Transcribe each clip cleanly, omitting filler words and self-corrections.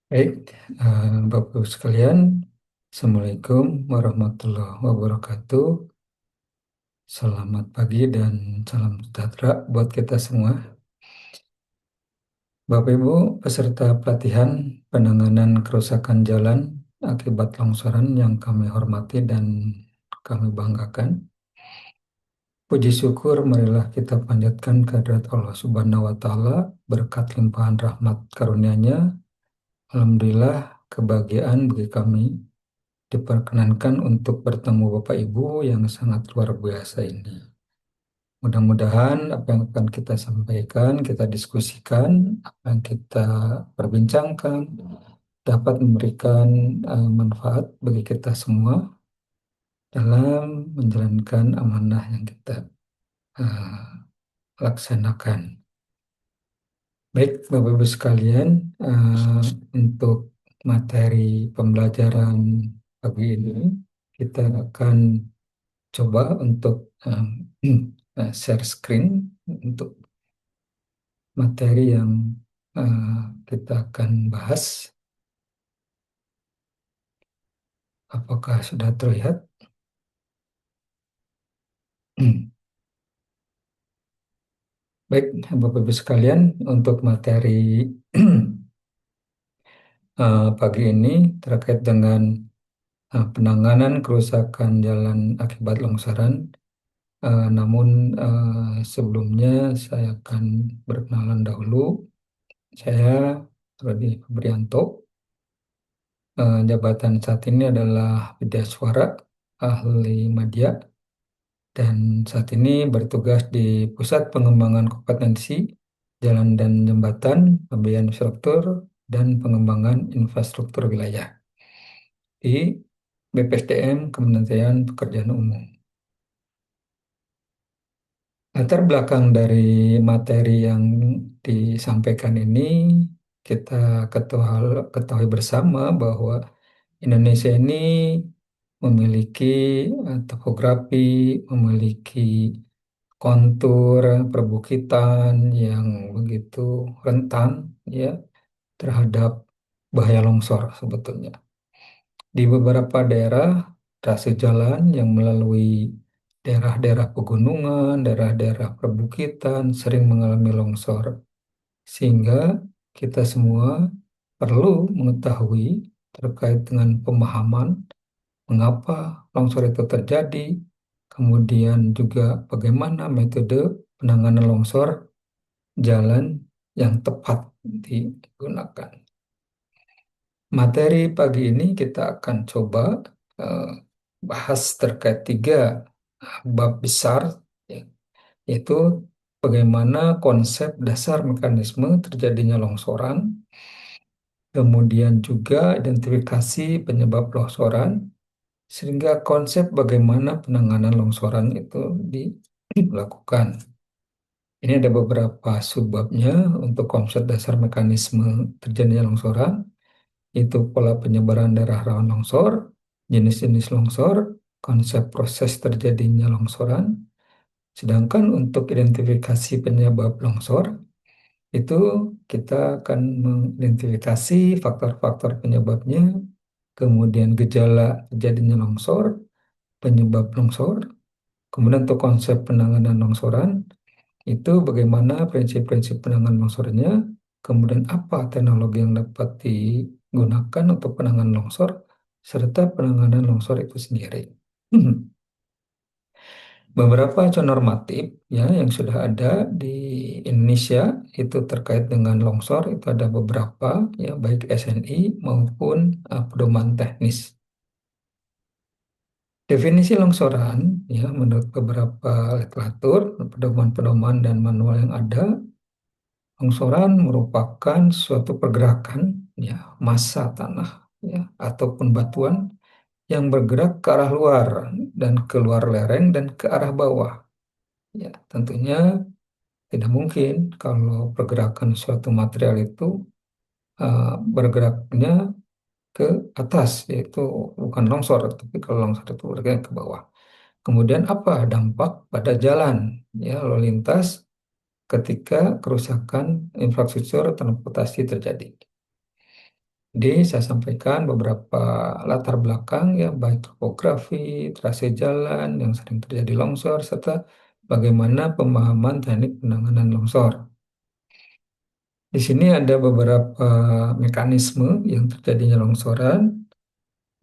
Baik, Bapak Ibu sekalian, Assalamualaikum warahmatullahi wabarakatuh. Selamat pagi dan salam sejahtera buat kita semua. Bapak Ibu, peserta pelatihan penanganan kerusakan jalan akibat longsoran yang kami hormati dan kami banggakan. Puji syukur marilah kita panjatkan kehadirat Allah Subhanahu wa Ta'ala berkat limpahan rahmat karunia-Nya. Alhamdulillah, kebahagiaan bagi kami diperkenankan untuk bertemu Bapak Ibu yang sangat luar biasa ini. Mudah-mudahan apa yang akan kita sampaikan, kita diskusikan, apa yang kita perbincangkan dapat memberikan manfaat bagi kita semua dalam menjalankan amanah yang kita eh, laksanakan. Baik, Bapak Ibu sekalian, untuk materi pembelajaran pagi ini kita akan coba untuk share screen untuk materi yang eh, kita akan bahas. Apakah sudah terlihat? Baik, Bapak Ibu sekalian, untuk materi pagi ini terkait dengan penanganan kerusakan jalan akibat longsoran. Namun sebelumnya saya akan berkenalan dahulu. Saya Rodi Febrianto. Jabatan saat ini adalah Widya Suara, ahli media, dan saat ini bertugas di Pusat Pengembangan Kompetensi Jalan dan Jembatan, Pembiayaan Infrastruktur, dan Pengembangan Infrastruktur Wilayah di BPSDM Kementerian Pekerjaan Umum. Latar belakang dari materi yang disampaikan ini, kita ketahui bersama bahwa Indonesia ini memiliki topografi, memiliki kontur perbukitan yang begitu rentan ya terhadap bahaya longsor sebetulnya. Di beberapa daerah, trase jalan yang melalui daerah-daerah pegunungan, daerah-daerah perbukitan sering mengalami longsor. Sehingga kita semua perlu mengetahui terkait dengan pemahaman mengapa longsor itu terjadi, kemudian juga bagaimana metode penanganan longsor jalan yang tepat digunakan. Materi pagi ini kita akan coba eh, bahas terkait tiga bab besar, ya, yaitu bagaimana konsep dasar mekanisme terjadinya longsoran, kemudian juga identifikasi penyebab longsoran, sehingga konsep bagaimana penanganan longsoran itu dilakukan. Ini ada beberapa subbabnya untuk konsep dasar mekanisme terjadinya longsoran, yaitu pola penyebaran daerah rawan longsor, jenis-jenis longsor, konsep proses terjadinya longsoran. Sedangkan untuk identifikasi penyebab longsor, itu kita akan mengidentifikasi faktor-faktor penyebabnya, kemudian gejala terjadinya longsor, penyebab longsor, kemudian untuk konsep penanganan longsoran, itu bagaimana prinsip-prinsip penanganan longsornya, kemudian apa teknologi yang dapat digunakan untuk penanganan longsor, serta penanganan longsor itu sendiri. Beberapa acuan normatif ya yang sudah ada di Indonesia itu terkait dengan longsor itu ada beberapa ya baik SNI maupun pedoman teknis. Definisi longsoran ya menurut beberapa literatur, pedoman-pedoman dan manual yang ada, longsoran merupakan suatu pergerakan ya massa tanah ya ataupun batuan yang bergerak ke arah luar dan keluar lereng dan ke arah bawah. Ya, tentunya tidak mungkin kalau pergerakan suatu material itu bergeraknya ke atas, yaitu bukan longsor, tapi kalau longsor itu bergerak ke bawah. Kemudian apa dampak pada jalan, ya lalu lintas ketika kerusakan infrastruktur transportasi terjadi. Saya sampaikan beberapa latar belakang ya, baik topografi, trase jalan yang sering terjadi longsor, serta bagaimana pemahaman teknik penanganan longsor. Di sini ada beberapa mekanisme yang terjadinya longsoran.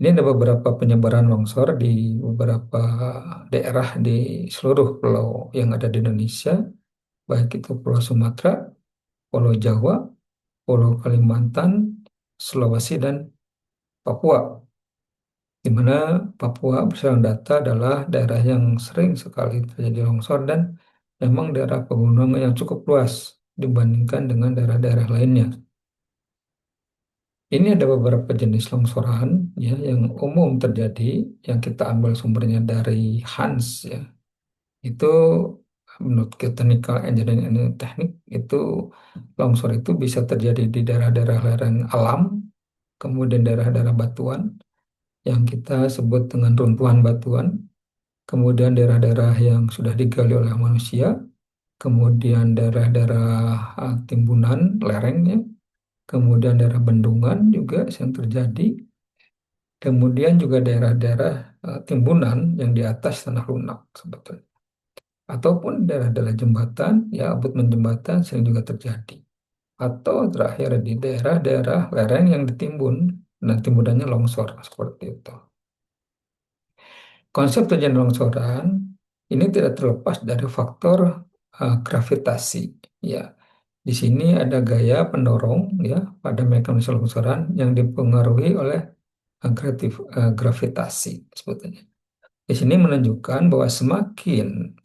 Ini ada beberapa penyebaran longsor di beberapa daerah di seluruh pulau yang ada di Indonesia, baik itu Pulau Sumatera, Pulau Jawa, Pulau Kalimantan, Sulawesi, dan Papua. Di mana Papua berdasarkan data adalah daerah yang sering sekali terjadi longsor dan memang daerah pegunungan yang cukup luas dibandingkan dengan daerah-daerah lainnya. Ini ada beberapa jenis longsoran ya yang umum terjadi yang kita ambil sumbernya dari Hans ya. Itu menurut Technical Engineering and Teknik itu longsor itu bisa terjadi di daerah-daerah lereng alam, kemudian daerah-daerah batuan yang kita sebut dengan runtuhan batuan, kemudian daerah-daerah yang sudah digali oleh manusia, kemudian daerah-daerah timbunan lerengnya, kemudian daerah bendungan juga yang terjadi, kemudian juga daerah-daerah timbunan yang di atas tanah lunak sebetulnya. Ataupun daerah-daerah jembatan, ya abutmen jembatan sering juga terjadi. Atau terakhir di daerah-daerah lereng yang ditimbun, dan timbunannya longsor, seperti itu. Konsep terjadi longsoran ini tidak terlepas dari faktor gravitasi. Ya, di sini ada gaya pendorong ya pada mekanisme longsoran yang dipengaruhi oleh gravitasi sebetulnya. Di sini menunjukkan bahwa semakin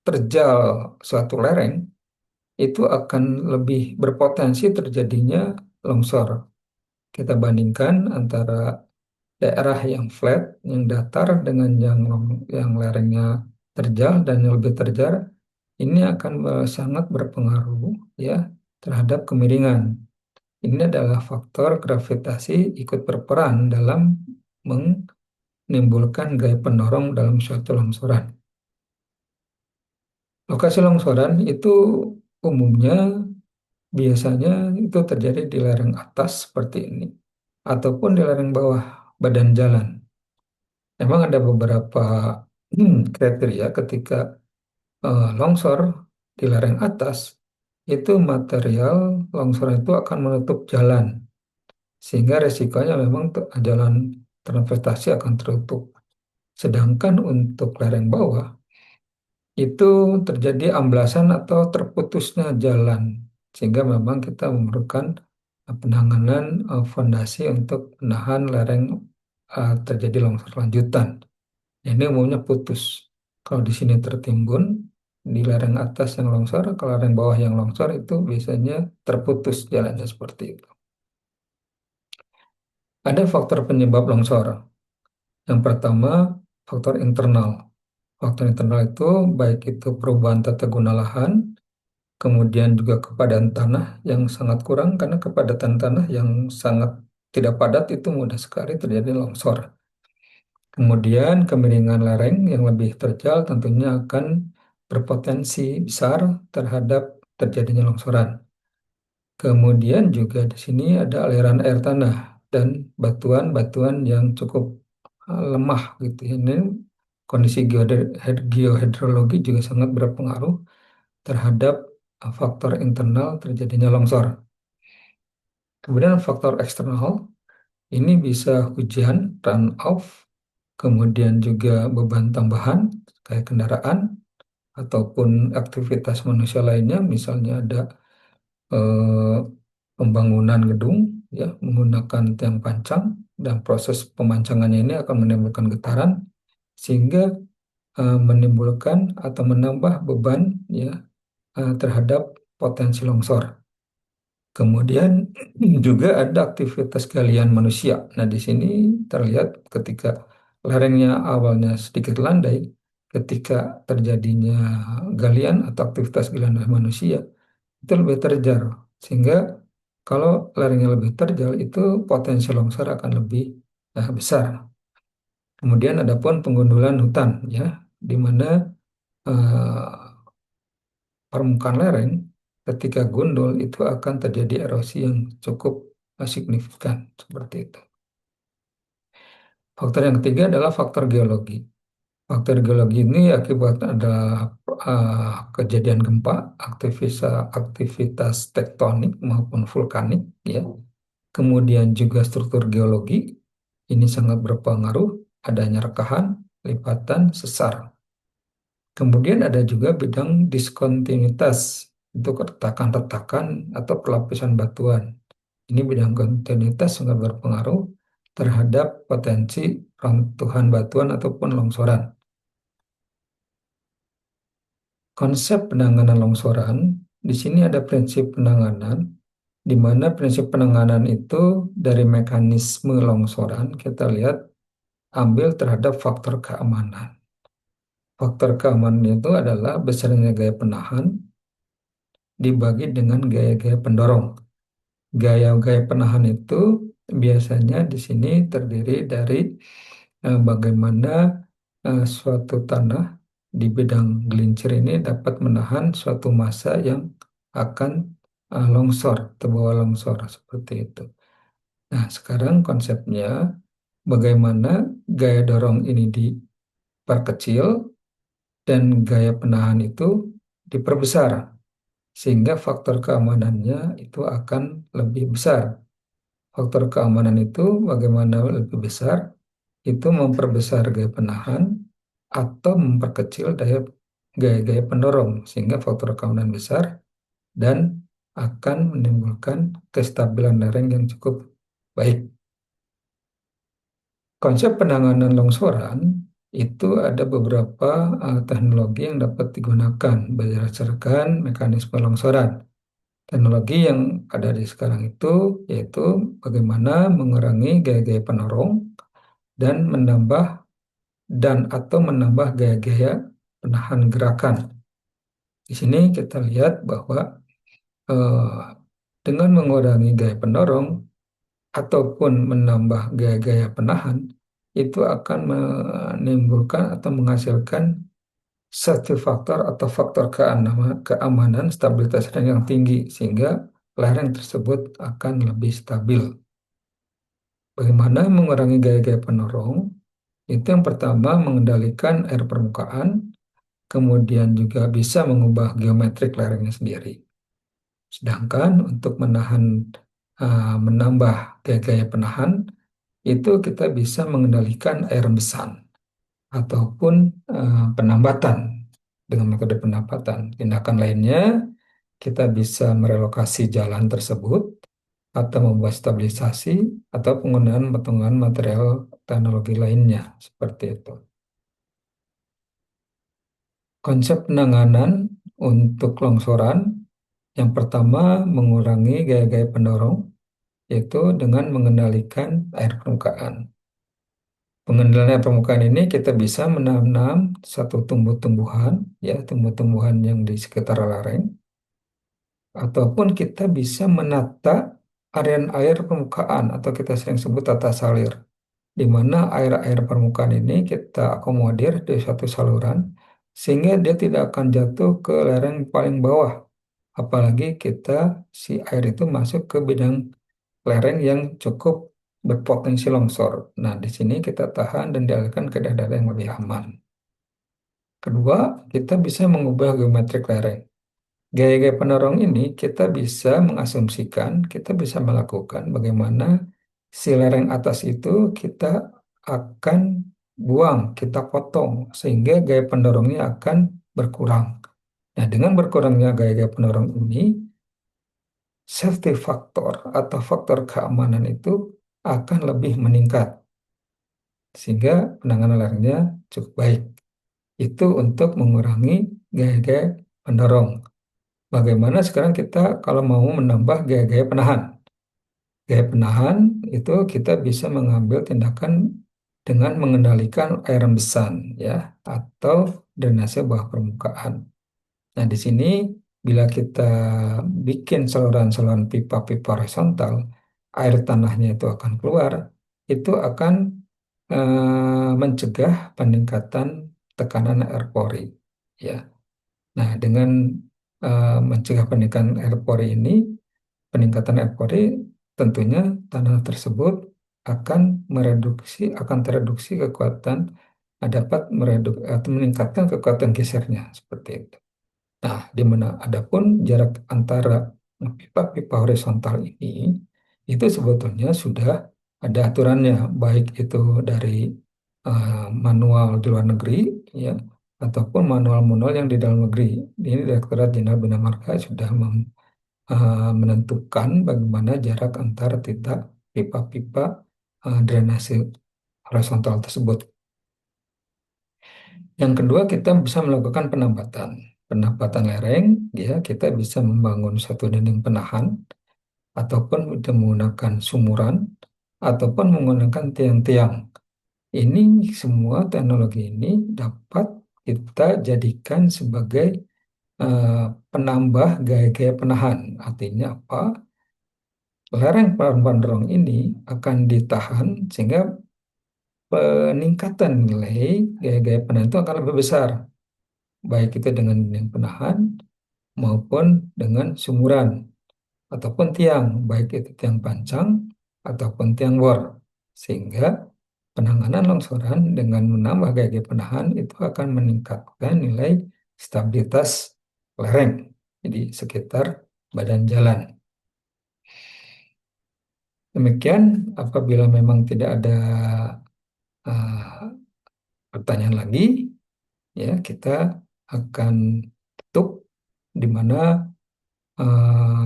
terjal suatu lereng itu akan lebih berpotensi terjadinya longsor. Kita bandingkan antara daerah yang flat, yang datar dengan yang lerengnya terjal dan yang lebih terjal, ini akan sangat berpengaruh ya terhadap kemiringan. Ini adalah faktor gravitasi ikut berperan dalam menimbulkan gaya pendorong dalam suatu longsoran. Lokasi longsoran itu umumnya biasanya itu terjadi di lereng atas seperti ini, ataupun di lereng bawah badan jalan. Memang ada beberapa kriteria ketika longsor di lereng atas, itu material longsor itu akan menutup jalan, sehingga resikonya memang jalan transportasi akan tertutup. Sedangkan untuk lereng bawah, itu terjadi amblasan atau terputusnya jalan, sehingga memang kita memerlukan penanganan fondasi untuk menahan lereng terjadi longsor lanjutan. Ini umumnya putus. Kalau di sini tertimbun, di lereng atas yang longsor, kalau lereng bawah yang longsor itu biasanya terputus jalannya seperti itu. Ada faktor penyebab longsor. Yang pertama, faktor internal. Faktor internal itu baik itu perubahan tata guna lahan, kemudian juga kepadatan tanah yang sangat kurang, karena kepadatan tanah yang sangat tidak padat itu mudah sekali terjadi longsor. Kemudian kemiringan lereng yang lebih terjal tentunya akan berpotensi besar terhadap terjadinya longsoran. Kemudian juga di sini ada aliran air tanah dan batuan-batuan yang cukup lemah gitu. Ini kondisi geohidrologi juga sangat berpengaruh terhadap faktor internal terjadinya longsor. Kemudian faktor eksternal ini bisa hujan, runoff, kemudian juga beban tambahan kayak kendaraan ataupun aktivitas manusia lainnya, misalnya ada eh, pembangunan gedung ya menggunakan tiang pancang dan proses pemancangannya ini akan menimbulkan getaran sehingga menimbulkan atau menambah beban ya terhadap potensi longsor. Kemudian juga ada aktivitas galian manusia. Nah, di sini terlihat ketika lerengnya awalnya sedikit landai, ketika terjadinya galian atau aktivitas galian oleh manusia, itu lebih terjal. Sehingga kalau lerengnya lebih terjal, itu potensi longsor akan lebih besar. Kemudian ada pun penggundulan hutan, ya, di mana eh, permukaan lereng ketika gundul itu akan terjadi erosi yang cukup signifikan seperti itu. Faktor yang ketiga adalah faktor geologi. Faktor geologi ini akibat ada kejadian gempa, aktivitas tektonik maupun vulkanik, ya. Kemudian juga struktur geologi ini sangat berpengaruh adanya rekahan, lipatan, sesar. Kemudian ada juga bidang diskontinuitas untuk retakan-retakan atau pelapisan batuan. Ini bidang kontinuitas sangat berpengaruh terhadap potensi runtuhan batuan ataupun longsoran. Konsep penanganan longsoran, di sini ada prinsip penanganan, di mana prinsip penanganan itu dari mekanisme longsoran kita lihat ambil terhadap faktor keamanan. Faktor keamanan itu adalah besarnya gaya penahan dibagi dengan gaya-gaya pendorong. Gaya-gaya penahan itu biasanya di sini terdiri dari bagaimana suatu tanah di bidang gelincir ini dapat menahan suatu massa yang akan longsor, terbawa longsor seperti itu. Nah, sekarang konsepnya bagaimana gaya dorong ini diperkecil dan gaya penahan itu diperbesar sehingga faktor keamanannya itu akan lebih besar. Faktor keamanan itu bagaimana lebih besar? Itu memperbesar gaya penahan atau memperkecil gaya-gaya pendorong sehingga faktor keamanan besar dan akan menimbulkan kestabilan lereng yang cukup baik. Konsep penanganan longsoran itu ada beberapa teknologi yang dapat digunakan berdasarkan mekanisme longsoran. Teknologi yang ada di sekarang itu yaitu bagaimana mengurangi gaya-gaya pendorong dan menambah gaya-gaya penahan gerakan. Di sini kita lihat bahwa eh, dengan mengurangi gaya pendorong ataupun menambah gaya-gaya penahan, itu akan menimbulkan atau menghasilkan satu faktor atau faktor keamanan stabilitas lereng yang tinggi, sehingga lereng tersebut akan lebih stabil. Bagaimana mengurangi gaya-gaya pendorong? Itu yang pertama mengendalikan air permukaan, kemudian juga bisa mengubah geometrik lerengnya sendiri. Sedangkan untuk menambah gaya-gaya penahan, itu kita bisa mengendalikan air rembesan ataupun penambatan dengan metode penambatan. Tindakan lainnya, kita bisa merelokasi jalan tersebut atau membuat stabilisasi atau penggunaan potongan material teknologi lainnya seperti itu. Konsep penanganan untuk longsoran yang pertama mengurangi gaya-gaya pendorong yaitu dengan mengendalikan air permukaan. Pengendalian air permukaan ini kita bisa menanam satu tumbuh-tumbuhan, ya tumbuh-tumbuhan yang di sekitar lereng, ataupun kita bisa menata area air permukaan atau kita sering sebut tata salir, di mana air-air permukaan ini kita akomodir di suatu saluran sehingga dia tidak akan jatuh ke lereng paling bawah. Apalagi si air itu masuk ke bidang lereng yang cukup berpotensi longsor. Nah, di sini kita tahan dan dialihkan ke daerah yang lebih aman. Kedua, kita bisa mengubah geometrik lereng. Gaya-gaya penerong ini kita bisa mengasumsikan, kita bisa melakukan bagaimana si lereng atas itu kita akan buang, kita potong, sehingga gaya pendorongnya akan berkurang. Nah, dengan berkurangnya gaya-gaya pendorong ini, safety factor atau faktor keamanan itu akan lebih meningkat sehingga penanganan lerengnya cukup baik. Itu untuk mengurangi gaya-gaya pendorong. Bagaimana sekarang kita kalau mau menambah gaya-gaya penahan? Gaya penahan itu kita bisa mengambil tindakan dengan mengendalikan air rembesan ya atau drainase bawah permukaan. Nah, di sini bila kita bikin saluran-saluran pipa-pipa horizontal, air tanahnya itu akan keluar, itu akan mencegah peningkatan tekanan air pori. Ya, nah dengan mencegah peningkatan air pori ini, peningkatan air pori tentunya tanah tersebut akan tereduksi kekuatan, dapat atau meningkatkan kekuatan gesernya seperti itu. Nah, di mana adapun jarak antara pipa-pipa horizontal ini itu sebetulnya sudah ada aturannya, baik itu dari manual di luar negeri, ya, ataupun manual-manual yang di dalam negeri. Ini Direktorat Jenderal Bina Marga sudah menentukan bagaimana jarak antara titik pipa-pipa drainase horizontal tersebut. Yang kedua, kita bisa melakukan penambatan. Penambatan lereng, ya, kita bisa membangun satu dinding penahan, ataupun kita menggunakan sumuran, ataupun menggunakan tiang-tiang. Ini semua teknologi ini dapat kita jadikan sebagai eh, penambah gaya-gaya penahan. Artinya apa? Lereng pandorong ini akan ditahan sehingga peningkatan nilai gaya-gaya penahan itu akan lebih besar, baik itu dengan dinding penahan maupun dengan sumuran ataupun tiang, baik itu tiang pancang ataupun tiang bor, sehingga penanganan longsoran dengan menambah gaya penahan itu akan meningkatkan nilai stabilitas lereng di sekitar badan jalan. Demikian, apabila memang tidak ada uh, pertanyaan lagi, ya kita akan tutup di mana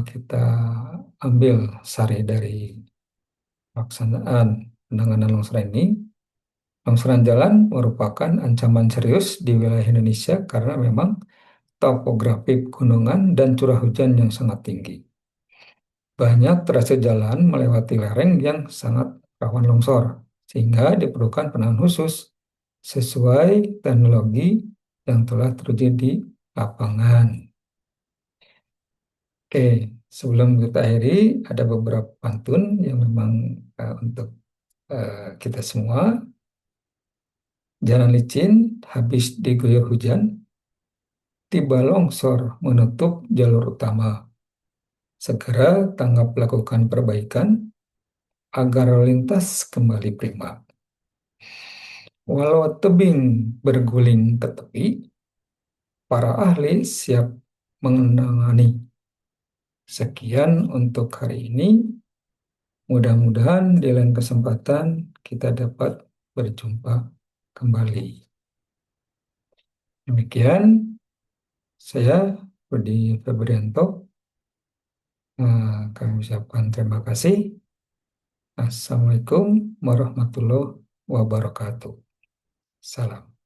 kita ambil sari dari pelaksanaan penanganan longsoran ini. Longsoran jalan merupakan ancaman serius di wilayah Indonesia karena memang topografi pegunungan dan curah hujan yang sangat tinggi. Banyak trase jalan melewati lereng yang sangat rawan longsor, sehingga diperlukan penanganan khusus sesuai teknologi yang telah teruji di lapangan. Oke, sebelum kita akhiri, ada beberapa pantun yang memang untuk kita semua. Jalan licin habis diguyur hujan, tiba longsor menutup jalur utama. Segera tanggap lakukan perbaikan agar lalu lintas kembali prima. Walau tebing berguling ke tepi, para ahli siap menangani. Sekian untuk hari ini. Mudah-mudahan di lain kesempatan kita dapat berjumpa kembali. Demikian, saya Budi Febrianto. Kami ucapkan terima kasih. Assalamualaikum warahmatullahi wabarakatuh. Salam.